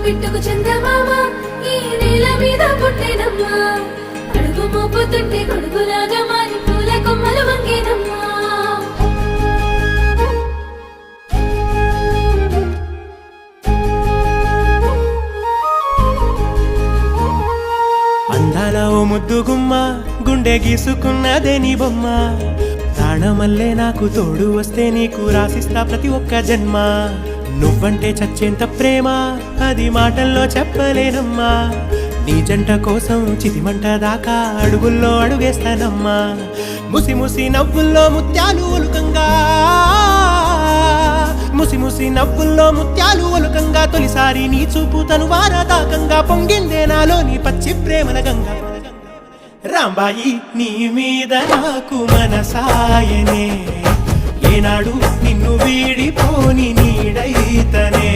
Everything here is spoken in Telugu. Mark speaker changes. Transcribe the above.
Speaker 1: బిట్టుకు చందమామ ఈ నేల మీద పుట్టేనమ్మా అడుగు మోపుతుంటే కొడుకులాగా మారి పూల కొమ్మలు వంగేనమ్మా
Speaker 2: అందాల ఓ ముద్దు గుమ్మ గుండె గీసుకున్నదే నీ బొమ్మ ప్రాణమల్లే నాకు తోడు వస్తే నీకు రాసిస్తా ప్రతి ఒక్క జన్మ నువ్వంటే చచ్చేంత ప్రేమ అది మాటల్లో చెప్పలేనమ్మా నీ జంట కోసం చితిమంట దాకా అడుగుల్లో అడుగేస్తానమ్మా ముసి ముసి నవ్వుల్లో ముత్యాలు ఒలుకంగా ముసి ముసి నవ్వుల్లో ముత్యాలు ఒలుకంగా తొలిసారి నీ చూపు తను వారదాకంగా పొంగిందే నాలో నీ పచ్చి ప్రేమల గంగా రాంబాయి నీ మీద నాకు మనసాయనే ఏనాడు నిన్ను వీడిపోని నీడైతనే